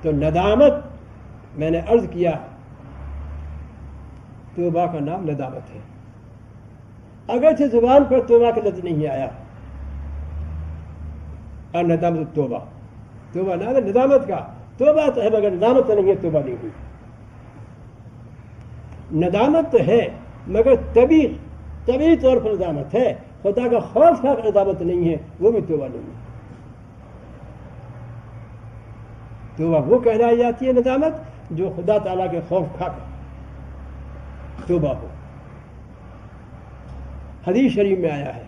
تو ندامت میں نے عرض کیا توبہ کا نام ندامت ہے، اگرچہ زبان پر توبہ کا لفظ نہیں آیا، اور ندامت توبہ نام ہے ندامت کا، توبہ تو ہے مگر ندامت تو نہیں ہے، توبہ نہیں ہوئی۔ ندامت تو ہے مگر طبیعی طور پر ندامت ہے، خدا کا خوف کھا کر ندامت نہیں ہے، وہ بھی توبہ نہیں ہے۔ توبہ وہ کہلائی جاتی ہے ندامت جو خدا تعالیٰ کے خوف کھا کر توبہ ہو۔ حدیث شریف میں آیا ہے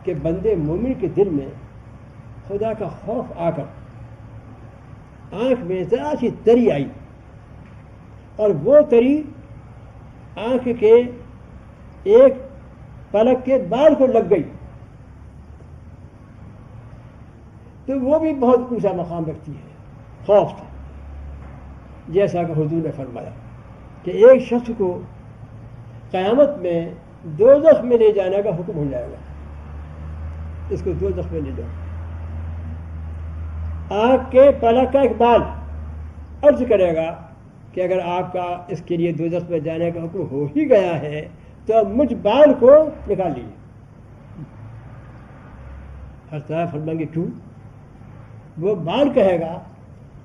کہ بندے مومن کے دل میں خدا کا خوف آ کر آنکھ میں ذرا سی تری آئی، اور وہ تری آنکھ کے ایک پلک کے بال کو لگ گئی، تو وہ بھی بہت اونچا مقام رکھتی ہے، خوف تھا۔ جیسا کہ حضور نے فرمایا کہ ایک شخص کو قیامت میں دوزخ میں لے جانے کا حکم ہو جائے گا، اس کو دوزخ میں لے جاؤ۔ آنکھ کے پلک کا ایک بال عرض کرے گا کہ اگر آپ کا اس کے لیے دوزخ میں جانے کا حکم ہو ہی گیا ہے تو اب مجھ بال کو نکال لیجیے۔ ہر طرح فرمائیں گے کیوں؟ وہ بال کہے گا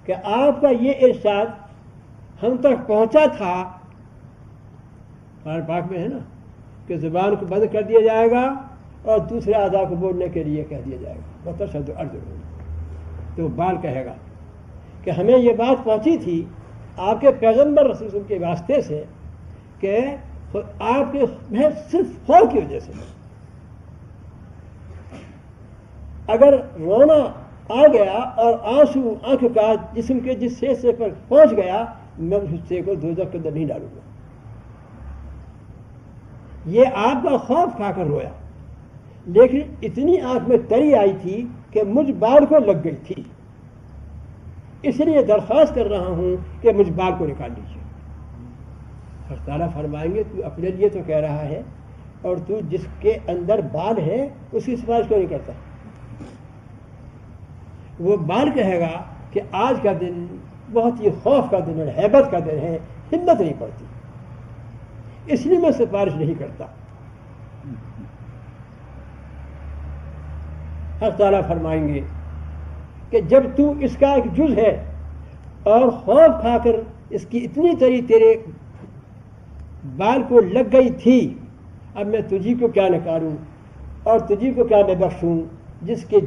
کہ آپ کا یہ ارشاد ہم تک پہنچا تھا، قرآن پاک میں ہے نا کہ زبان کو بند کر دیا جائے گا اور دوسرے اعضاء کو بولنے کے لیے کہہ دیا جائے گا، وترشد ارجلہم۔ تو بال کہے گا کہ ہمیں یہ بات پہنچی تھی آپ کے پیغمبر رسول اللہ کے واسطے سے کہ آپ کے محض صرف خوف کی وجہ سے اگر رونا آ گیا اور آنسو آنکھ کا جسم کے جس حصے پر پہنچ گیا، میں اس حصے کو دوزخ کے اندر نہیں ڈالوں گا۔ یہ آپ کا خوف کھا کر رویا، لیکن اتنی آنکھ میں تری آئی تھی کہ مجھ بال کو لگ گئی تھی، اس لیے درخواست کر رہا ہوں کہ مجھ بال کو نکال لیجیے۔ اللہ تعالیٰ فرمائیں گے تو اپنے لیے تو کہہ رہا ہے، اور تو جس کے اندر بال ہے اس کی سفارش کیوں نہیں کرتا؟ وہ بال کہے گا کہ آج کا دن بہت ہی خوف کا دن ہے، ہیبت کا دن ہے، ہمت نہیں پڑتی، اس لیے میں سفارش نہیں کرتا۔ اللہ تعالیٰ فرمائیں گے کہ جب تو اس کا ایک جز ہے اور خوف کھا کر اس کی اتنی تری تیرے بال کو لگ گئی تھی، اب میں تجھی کو کیا نکالوں اور تجھی کو کیا میں بخشوں جس کے